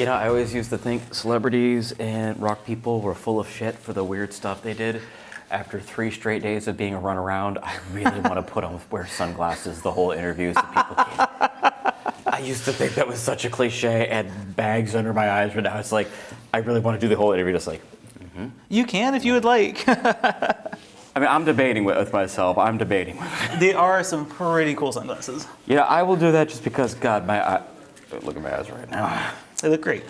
You know, I always used to think celebrities and rock people were full of shit for the weird stuff they did. After 3 straight days of being a runaround, I really want to put on wear sunglasses the whole interview so people can't. I used to think that was such a cliche and bags under my eyes, but now it's like, I really want to do the whole interview just like, You can if you would like. I mean, I'm debating with myself. I'm debating. There are some pretty cool sunglasses. Yeah, I will do that just because, God, look at my eyes right now. They look great.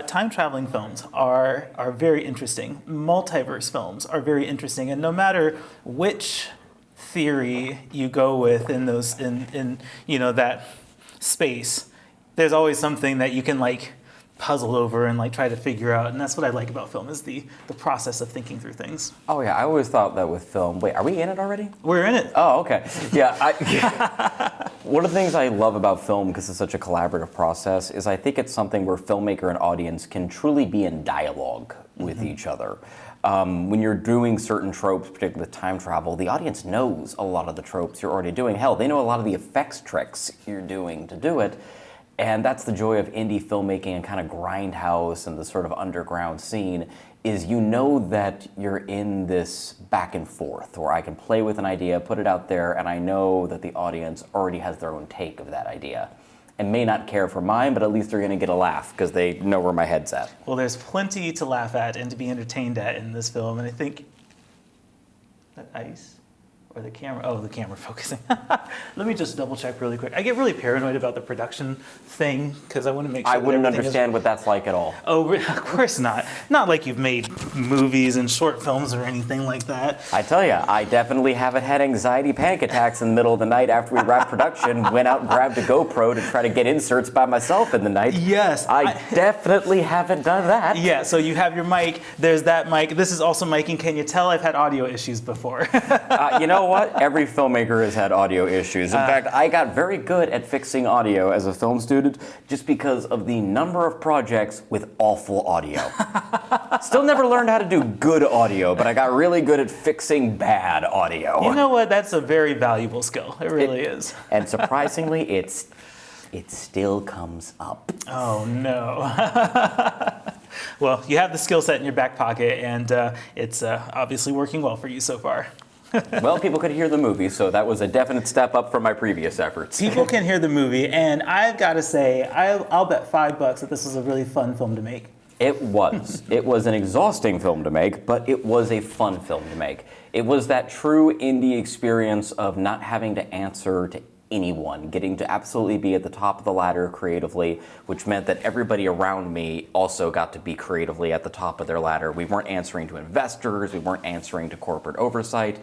Time traveling films are very interesting. Multiverse films are very interesting, and no matter which theory you go with in those in that space, there's always something that you can like puzzle over and like try to figure out, and that's what I like about film is the process of thinking through things. Oh yeah, I always thought that with film. Wait, are we in it already? We're in it. Oh, okay. Yeah. One of the things I love about film, because it's such a collaborative process, is I think it's something where filmmaker and audience can truly be in dialogue with each other. When you're doing certain tropes, particularly with time travel, the audience knows a lot of the tropes you're already doing. Hell, they know a lot of the effects tricks you're doing to do it. And that's the joy of indie filmmaking and kind of grindhouse and the sort of underground scene, is you know that you're in this back and forth where I can play with an idea, put it out there, and I know that the audience already has their own take of that idea. And may not care for mine, but at least they're gonna get a laugh because they know where my head's at. Well, there's plenty to laugh at and to be entertained at in this film, and I think that ice. Or the camera, oh, the camera focusing. Let me just double check really quick. I get really paranoid about the production thing because I want to make sure I wouldn't understand what that's like at all. Oh, of course not. Not like you've made movies and short films or anything like that. I tell you, I definitely haven't had anxiety panic attacks in the middle of the night after we wrapped production, went out and grabbed a GoPro to try to get inserts by myself in the night. Yes. I definitely haven't done that. Yeah, so you have your mic, there's that mic. This is also mic, and can you tell I've had audio issues before? You know what? Every filmmaker has had audio issues. In fact, I got very good at fixing audio as a film student just because of the number of projects with awful audio. Still never learned how to do good audio, but I got really good at fixing bad audio. You know what? That's a very valuable skill. It really is. And surprisingly, it still comes up. Oh, no. Well, you have the skill set in your back pocket, and it's obviously working well for you so far. Well, people could hear the movie, so that was a definite step up from my previous efforts. People can hear the movie, and I've got to say, I'll bet $5 that this was a really fun film to make. It was. It was an exhausting film to make, but it was a fun film to make. It was that true indie experience of not having to answer to anyone, getting to absolutely be at the top of the ladder creatively, which meant that everybody around me also got to be creatively at the top of their ladder. We weren't answering to investors, we weren't answering to corporate oversight.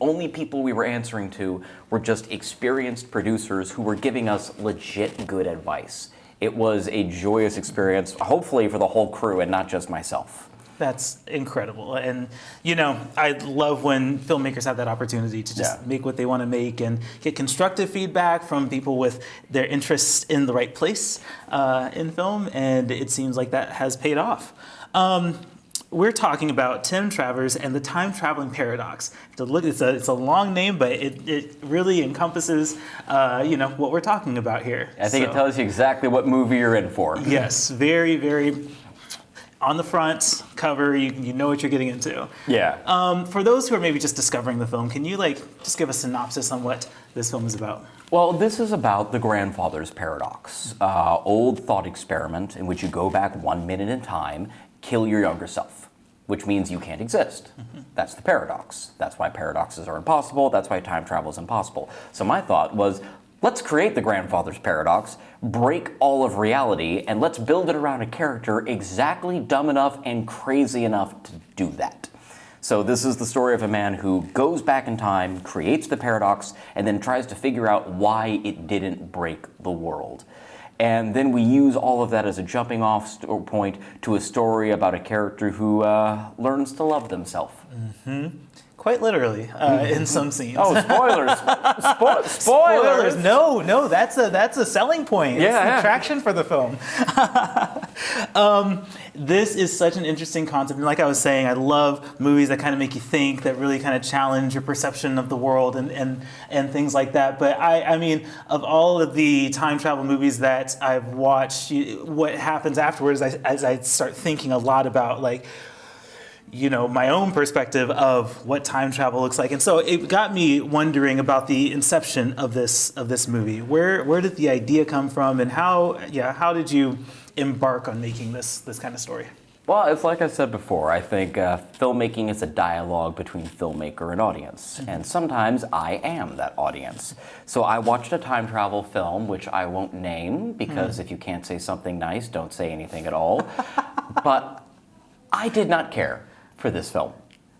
Only people we were answering to were just experienced producers who were giving us legit good advice. It was a joyous experience, hopefully for the whole crew and not just myself. That's incredible. And, I love when filmmakers have that opportunity to just make what they want to make and get constructive feedback from people with their interests in the right place in film. And it seems like that has paid off. We're talking about Tim Travers and the time traveling paradox. It's a long name, but it really encompasses what we're talking about here. I think it tells you exactly what movie you're in for. Yes, very, very. On the front cover, you know what you're getting into. Yeah. For those who are maybe just discovering the film, can you just give a synopsis on what this film is about? Well, this is about the grandfather's paradox, old thought experiment in which you go back 1 minute in time, kill your younger self, which means you can't exist. That's the paradox. That's why paradoxes are impossible. That's why time travel is impossible. So my thought was, let's create the grandfather's paradox, break all of reality, and let's build it around a character exactly dumb enough and crazy enough to do that. So this is the story of a man who goes back in time, creates the paradox, and then tries to figure out why it didn't break the world. And then we use all of that as a jumping off point to a story about a character who learns to love themselves. Quite literally, in some scenes. Oh, spoilers! Spoilers! No, that's a selling point. Yeah, it's an yeah. attraction for the film. This is such an interesting concept, and like I was saying, I love movies that kind of make you think, that really kind of challenge your perception of the world and things like that. But I mean, of all of the time travel movies that I've watched, what happens afterwards, as I start thinking a lot about like, you know, my own perspective of what time travel looks like. And so it got me wondering about the inception of this movie. Where did the idea come from, and how did you embark on making this kind of story? Well, it's like I said before, I think filmmaking is a dialogue between filmmaker and audience, and sometimes I am that audience. So I watched a time travel film, which I won't name, because if you can't say something nice, don't say anything at all. But I did not care for this film.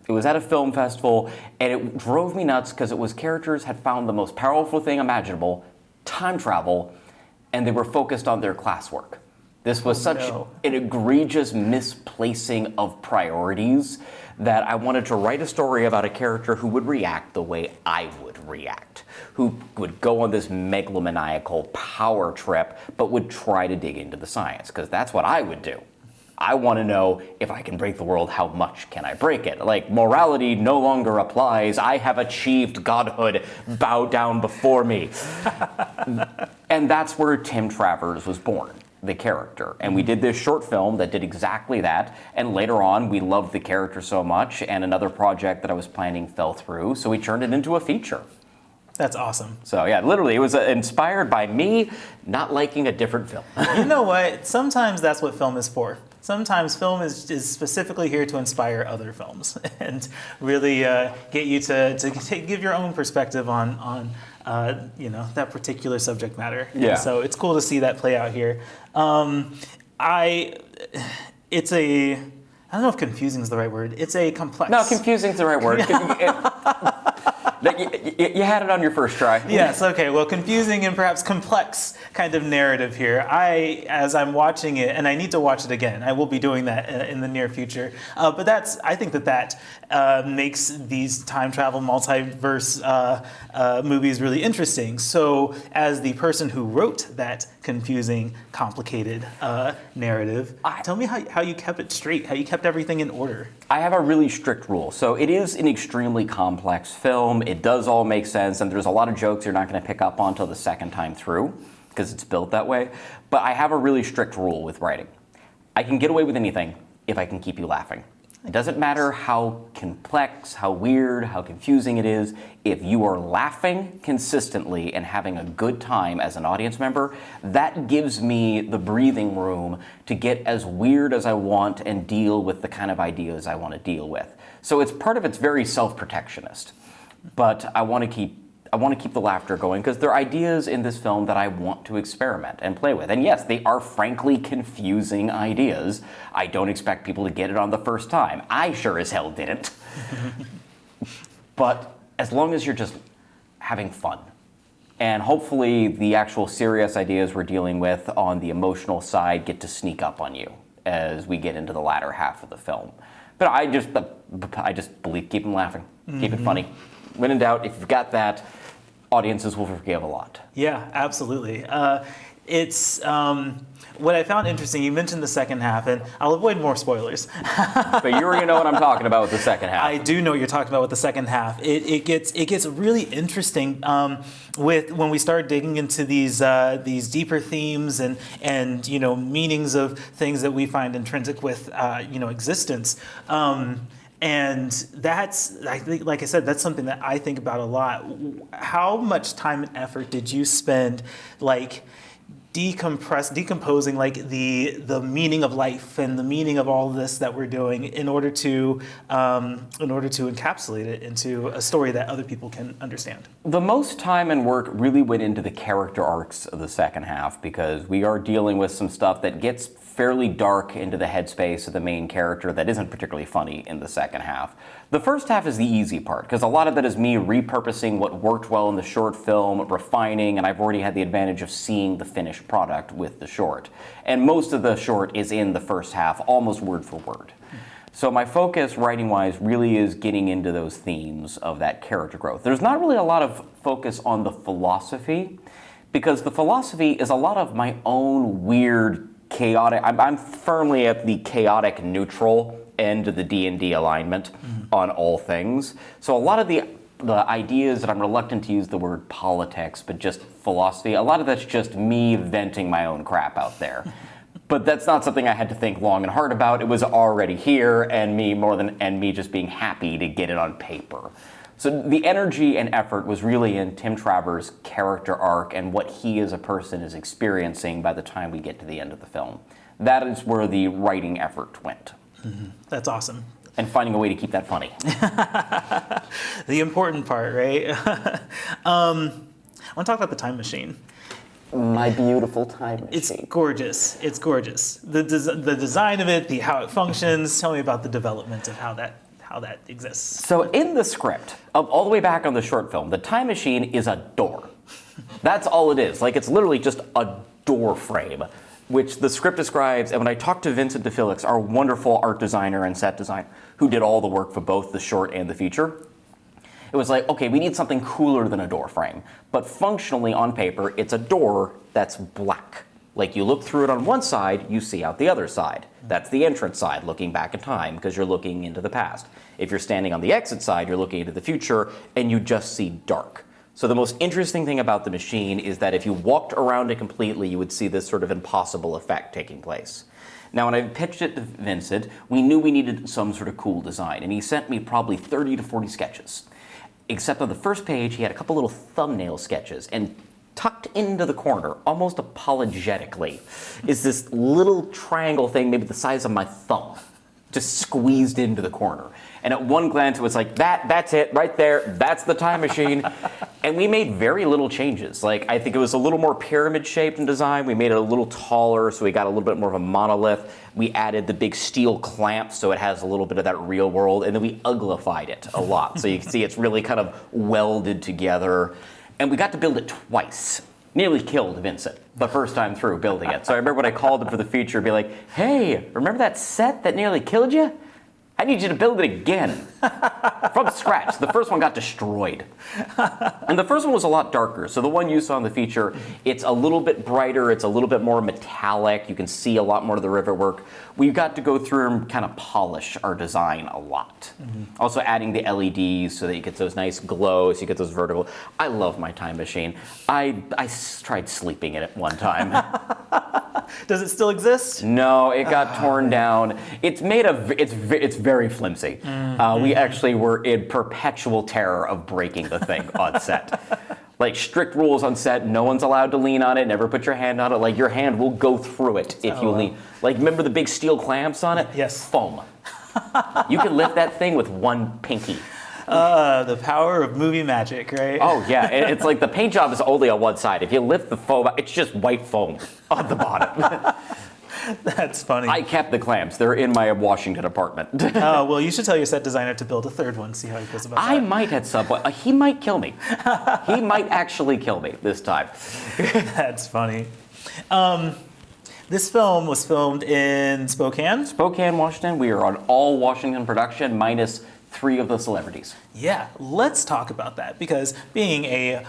It was at a film festival, and it drove me nuts because it was characters had found the most powerful thing imaginable, time travel, and they were focused on their classwork. This was an egregious misplacing of priorities that I wanted to write a story about a character who would react the way I would react, who would go on this megalomaniacal power trip, but would try to dig into the science, because that's what I would do. I want to know, if I can break the world, how much can I break it? Like, morality no longer applies. I have achieved godhood. Bow down before me. And that's where Tim Travers was born, the character. And we did this short film that did exactly that. And later on, we loved the character so much, and another project that I was planning fell through, so we turned it into a feature. That's awesome. So yeah, literally, it was inspired by me not liking a different film. You know what? Sometimes that's what film is for. Sometimes film is specifically here to inspire other films and really get you to give your own perspective on that particular subject matter. Yeah. And so it's cool to see that play out here. I don't know if confusing is the right word. It's a complex. No, confusing is the right word. You had it on your first try. Yes, okay. Well, confusing and perhaps complex kind of narrative here. As I'm watching it, and I need to watch it again. I will be doing that in the near future. But I think that makes these time travel multiverse movies really interesting. So as the person who wrote that confusing, complicated narrative, tell me how you kept it straight, how you kept everything in order. I have a really strict rule. So it is an extremely complex film. It does all make sense, and there's a lot of jokes you're not going to pick up on until the second time through, because it's built that way. But I have a really strict rule with writing. I can get away with anything if I can keep you laughing. It doesn't matter how complex, how weird, how confusing it is. If you are laughing consistently and having a good time as an audience member, that gives me the breathing room to get as weird as I want and deal with the kind of ideas I want to deal with. So it's very self-protectionist. But I want to keep the laughter going, because there are ideas in this film that I want to experiment and play with. And yes, they are frankly confusing ideas. I don't expect people to get it on the first time. I sure as hell didn't. But as long as you're just having fun, and hopefully the actual serious ideas we're dealing with on the emotional side get to sneak up on you as we get into the latter half of the film. But I just believe, keep them laughing, keep it funny. When in doubt, if you've got that, audiences will forgive a lot. Yeah, absolutely. It's what I found interesting. You mentioned the second half, and I'll avoid more spoilers. But you already know what I'm talking about with the second half. I do know what you're talking about with the second half. It gets really interesting with when we start digging into these deeper themes and meanings of things that we find intrinsic with existence. And that's, I think, like I said, that's something that I think about a lot. How much time and effort did you spend, decomposing the meaning of life and the meaning of all of this that we're doing in order to encapsulate it into a story that other people can understand? The most time and work really went into the character arcs of the second half, because we are dealing with some stuff that gets fairly dark into the headspace of the main character that isn't particularly funny in the second half. The first half is the easy part, because a lot of that is me repurposing what worked well in the short film, refining, and I've already had the advantage of seeing the finished product with the short. And most of the short is in the first half, almost word for word. So my focus, writing-wise, really is getting into those themes of that character growth. There's not really a lot of focus on the philosophy, because the philosophy is a lot of my own weird, chaotic. I'm firmly at the chaotic neutral end of the D&D alignment on all things. So a lot of the ideas that I'm reluctant to use the word politics, but just philosophy, a lot of that's just me venting my own crap out there. But that's not something I had to think long and hard about. It was already here, and me just being happy to get it on paper. So the energy and effort was really in Tim Travers' character arc and what he as a person is experiencing by the time we get to the end of the film. That is where the writing effort went. That's awesome. And finding a way to keep that funny. The important part, right? I want to talk about the time machine. My beautiful time machine. It's gorgeous. It's gorgeous. The design of it, how it functions. Tell me about the development of how that exists. So in the script, all the way back on the short film, the time machine is a door. That's all it is. Like, it's literally just a door frame, which the script describes. And when I talked to Vincent DeFelix, our wonderful art designer and set designer, who did all the work for both the short and the feature, it was like, okay, we need something cooler than a door frame. But functionally on paper, it's a door that's black. Like, you look through it on one side, you see out the other side. That's the entrance side, looking back in time, because you're looking into the past. If you're standing on the exit side, you're looking into the future, and you just see dark. So the most interesting thing about the machine is that if you walked around it completely, you would see this sort of impossible effect taking place. Now, when I pitched it to Vincent, we knew we needed some sort of cool design, and he sent me probably 30 to 40 sketches. Except on the first page, he had a couple little thumbnail sketches, and tucked into the corner, almost apologetically, is this little triangle thing, maybe the size of my thumb, just squeezed into the corner. And at one glance, it was like, that's it, right there, that's the time machine. And we made very little changes. Like, I think it was a little more pyramid-shaped in design. We made it a little taller, so we got a little bit more of a monolith. We added the big steel clamps, so it has a little bit of that real world. And then we uglified it a lot. So you can see it's really kind of welded together. And we got to build it twice. Nearly killed Vincent the first time through building it. So I remember when I called him for the feature, be like, hey, remember that set that nearly killed you? I need you to build it again from scratch. The first one got destroyed. And the first one was a lot darker. So the one you saw in the feature, it's a little bit brighter. It's a little bit more metallic. You can see a lot more of the river work. We got to go through and kind of polish our design a lot. Also adding the LEDs so that you get those nice glows, you get those vertical. I love my time machine. I tried sleeping in it one time. Does it still exist? No, it got torn down. It's made of, it's very flimsy. We actually were in perpetual terror of breaking the thing on set. Like, strict rules on set, no one's allowed to lean on it, never put your hand on it. Like, your hand will go through it if you lean. Like, remember the big steel clamps on it? Yes. Foam. You can lift that thing with one pinky. The power of movie magic, right? Oh, yeah. It's like the paint job is only on one side. If you lift the foam, it's just white foam on the bottom. That's funny. I kept the clamps. They're in my Washington apartment. Well, you should tell your set designer to build a third one, see how he feels about that. I might at some point. He might kill me. He might actually kill me this time. That's funny. This film was filmed in Spokane. Spokane, Washington. We are on all Washington production minus 3 of the celebrities. Yeah, let's talk about that, because being a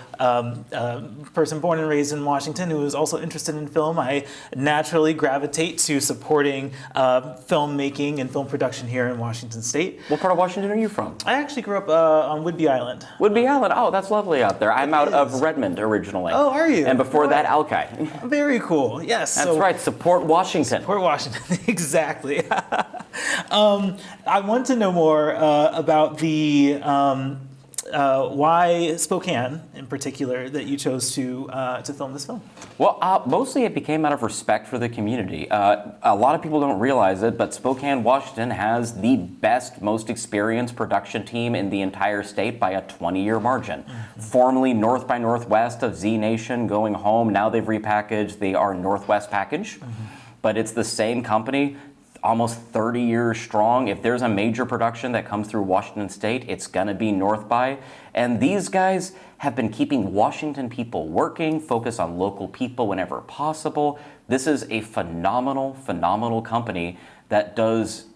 person born and raised in Washington who is also interested in film, I naturally gravitate to supporting filmmaking and film production here in Washington State. What part of Washington are you from? I actually grew up on Whidbey Island. Whidbey Island. Oh, that's lovely out there. I'm out of Redmond originally. Oh, are you? And before that, Alki. Very cool. Yes. That's right. Support Washington. Support Washington. Exactly. I want to know more about the why Spokane in particular that you chose to film this film. Well, mostly it became out of respect for the community. A lot of people don't realize it, but Spokane, Washington has the best, most experienced production team in the entire state by a 20-year margin. Formerly North by Northwest of Z Nation going home. Now they've repackaged. They are Northwest Package, but it's the same company. Almost 30 years strong. If there's a major production that comes through Washington State, it's gonna be North by. And these guys have been keeping Washington people working, focus on local people whenever possible. This is a phenomenal, phenomenal company that does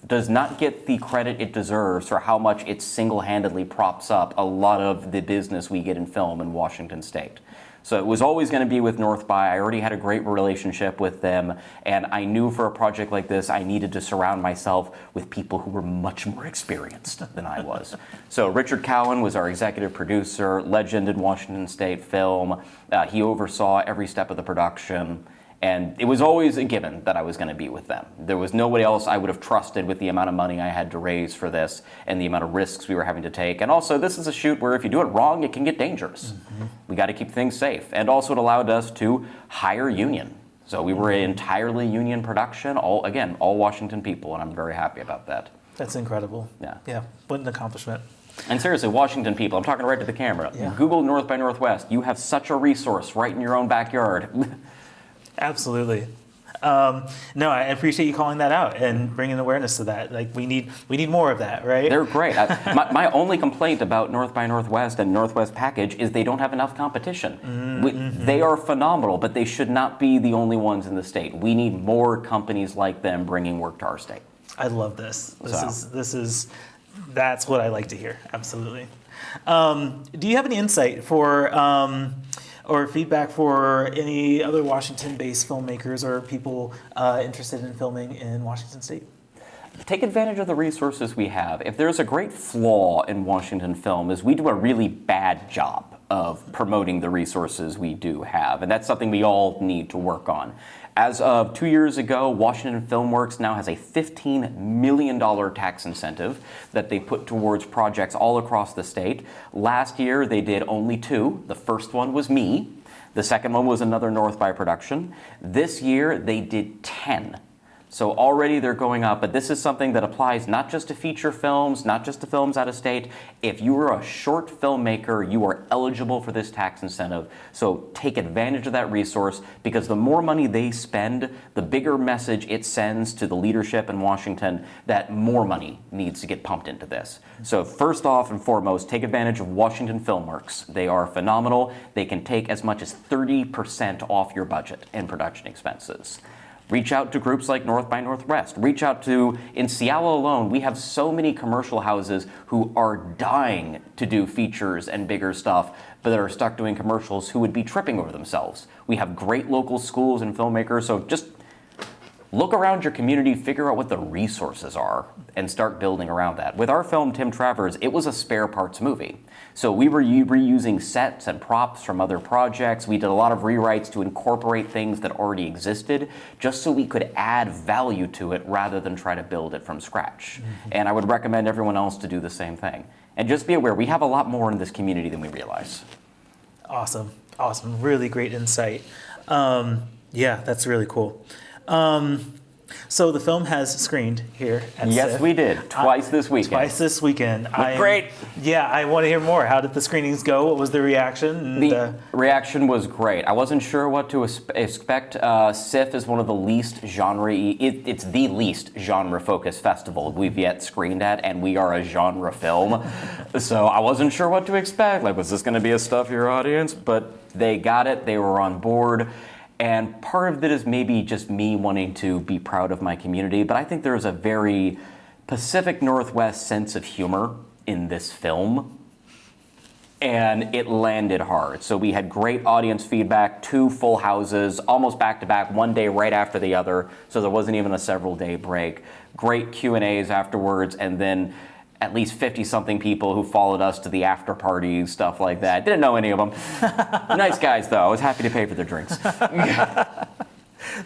does not get the credit it deserves for how much it single-handedly props up a lot of the business we get in film in Washington State. So it was always going to be with North by. I already had a great relationship with them, and I knew for a project like this, I needed to surround myself with people who were much more experienced than I was. So Richard Cowan was our executive producer, legend in Washington State film. He oversaw every step of the production. And it was always a given that I was going to be with them. There was nobody else I would have trusted with the amount of money I had to raise for this and the amount of risks we were having to take. And also, this is a shoot where if you do it wrong, it can get dangerous. We got to keep things safe. And also, it allowed us to hire union. So we were an entirely union production, all Washington people, and I'm very happy about that. That's incredible. Yeah, what an accomplishment. And seriously, Washington people, I'm talking right to the camera. Yeah. Google North by Northwest. You have such a resource right in your own backyard. Absolutely. No, I appreciate you calling that out and bringing awareness to that. Like we need more of that, right? They're great. My only complaint about North by Northwest and Northwest Package is they don't have enough competition. They are phenomenal, but they should not be the only ones in the state. We need more companies like them bringing work to our state. I love this. That's what I like to hear. Absolutely. Do you have any insight for or feedback for any other Washington-based filmmakers or people interested in filming in Washington State? Take advantage of the resources we have. If there's a great flaw in Washington film is we do a really bad job of promoting the resources we do have, and that's something we all need to work on. As of 2 years ago, Washington FilmWorks now has a $15 million tax incentive that they put towards projects all across the state. Last year, they did only 2. The first one was me. The second one was another North by production. This year, they did 10. So already they're going up, but this is something that applies not just to feature films, not just to films out of state. If you are a short filmmaker, you are eligible for this tax incentive. So take advantage of that resource because the more money they spend, the bigger message it sends to the leadership in Washington that more money needs to get pumped into this. So first off and foremost, take advantage of Washington FilmWorks. They are phenomenal. They can take as much as 30% off your budget in production expenses. Reach out to groups like North by Northwest. Reach out to, in Seattle alone, we have so many commercial houses who are dying to do features and bigger stuff, but that are stuck doing commercials who would be tripping over themselves. We have great local schools and filmmakers, so just look around your community, figure out what the resources are, and start building around that. With our film, Tim Travers, it was a spare parts movie. So we were reusing sets and props from other projects. We did a lot of rewrites to incorporate things that already existed, just so we could add value to it rather than try to build it from scratch. And I would recommend everyone else to do the same thing. And just be aware, we have a lot more in this community than we realize. Awesome. Really great insight. Yeah, that's really cool. So the film has screened here at Yes, SIFF. we did. Twice this weekend. Twice this weekend. Great. Yeah, I want to hear more. How did the screenings go? What was the reaction? The reaction was great. I wasn't sure what to expect. SIFF is one of the least genre. It's the least genre-focused festival we've yet screened at, and we are a genre film. So I wasn't sure what to expect. Like, was this going to be a stuffier audience? But they got it. They were on board. And part of it is maybe just me wanting to be proud of my community, but I think there's a very Pacific Northwest sense of humor in this film, and it landed hard. So we had great audience feedback, 2 full houses, almost back-to-back, one day right after the other, so there wasn't even a several-day break. Great Q&As afterwards, and then at least 50-something people who followed us to the after parties, stuff like that. Didn't know any of them. Nice guys, though. I was happy to pay for their drinks.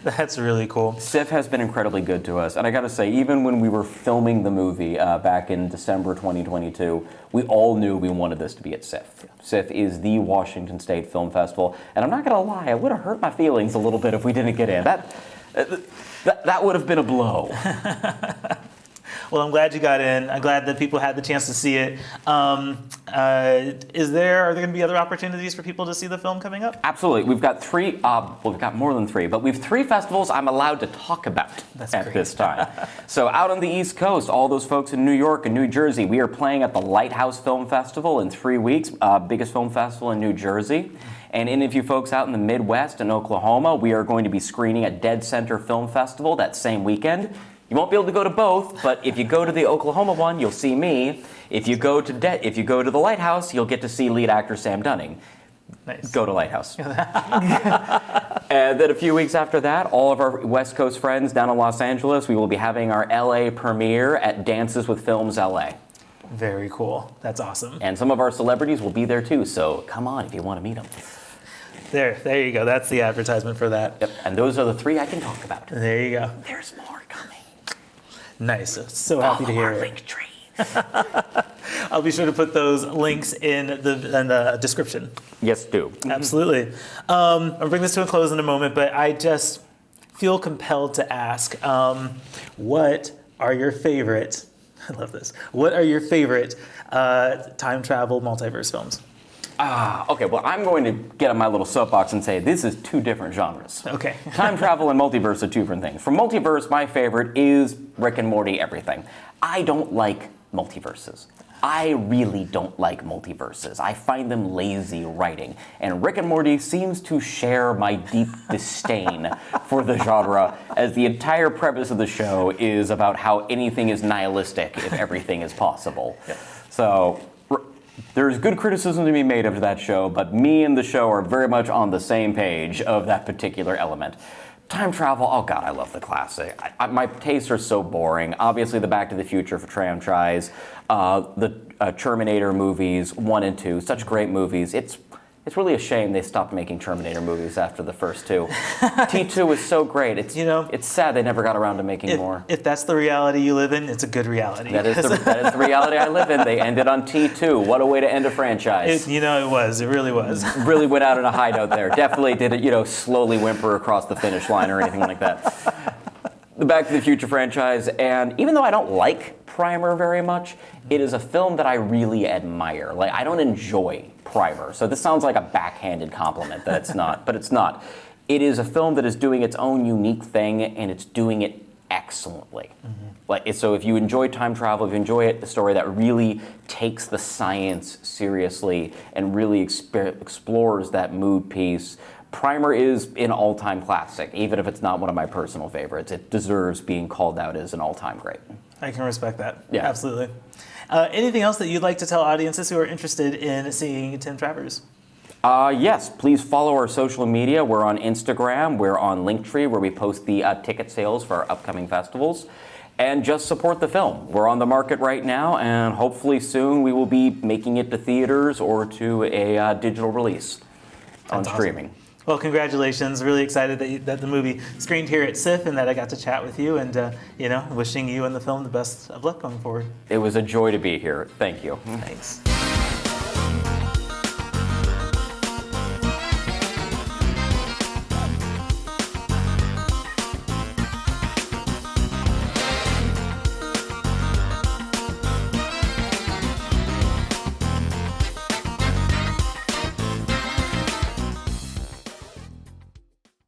That's really cool. SIFF has been incredibly good to us. And I got to say, even when we were filming the movie back in December 2022, we all knew we wanted this to be at SIFF. SIFF is the Washington State Film Festival. And I'm not going to lie, it would have hurt my feelings a little bit if we didn't get in. That would have been a blow. Well, I'm glad you got in. I'm glad that people had the chance to see it. Are there going to be other opportunities for people to see the film coming up? Absolutely. We've got 3, we've got more than 3, but we've 3 festivals I'm allowed to talk about at this time. So out on the East Coast, all those folks in New York and New Jersey, we are playing at the Lighthouse Film Festival in 3 weeks, biggest film festival in New Jersey. And any of you folks out in the Midwest and Oklahoma, we are going to be screening at Dead Center Film Festival that same weekend. You won't be able to go to both, but if you go to the Oklahoma one, you'll see me. If you go to the Lighthouse, you'll get to see lead actor Sam Dunning. Nice. Go to Lighthouse. And then a few weeks after that, all of our West Coast friends down in Los Angeles, we will be having our LA premiere at Dances with Films LA. Very cool. That's awesome. And some of our celebrities will be there too, so come on if you want to meet them. There you go. That's the advertisement for that. Yep, and those are the 3 I can talk about. There you go. There's more coming. Nice. So happy to hear it. Link tree. I'll be sure to put those links in the description. Yes, do. Absolutely. I'll bring this to a close in a moment, but I just feel compelled to ask, what are your favorite, I love this, what are your favorite time travel multiverse films? Okay, well, I'm going to get on my little soapbox and say this is 2 different genres. Okay. Time travel and multiverse are 2 different things. For multiverse, my favorite is Rick and Morty everything. I don't like multiverses. I really don't like multiverses. I find them lazy writing. And Rick and Morty seems to share my deep disdain for the genre, as the entire premise of the show is about how anything is nihilistic if everything is possible. Yeah. So there's good criticism to be made of that show, but me and the show are very much on the same page of that particular element. Time travel, oh God, I love the classic. My tastes are so boring. Obviously, the Back to the Future franchise, the Terminator movies, 1 and 2, such great movies. It's really a shame they stopped making Terminator movies after the first 2. T2 was so great. It's sad they never got around to making more. If that's the reality you live in, it's a good reality. That is the reality I live in. They ended on T2. What a way to end a franchise. It was. It really was. Really went out on a high note there. Definitely didn't, slowly whimper across the finish line or anything like that. The Back to the Future franchise, and even though I don't like Primer very much, it is a film that I really admire. Like, I don't enjoy Primer, so this sounds like a backhanded compliment that it's not, but it's not. It is a film that is doing its own unique thing, and it's doing it excellently. So if you enjoy time travel, if you enjoy a story that really takes the science seriously and really explores that mood piece, Primer is an all-time classic, even if it's not one of my personal favorites. It deserves being called out as an all-time great. I can respect that. Yeah. Absolutely. Anything else that you'd like to tell audiences who are interested in seeing Tim Travers? Yes, please follow our social media. We're on Instagram. We're on Linktree, where we post the ticket sales for our upcoming festivals. And just support the film. We're on the market right now, and hopefully soon we will be making it to theaters or to a digital release on streaming. Awesome. Well, congratulations. Really excited that the movie screened here at SIFF and that I got to chat with you, and wishing you and the film the best of luck going forward. It was a joy to be here. Thank you. Thanks.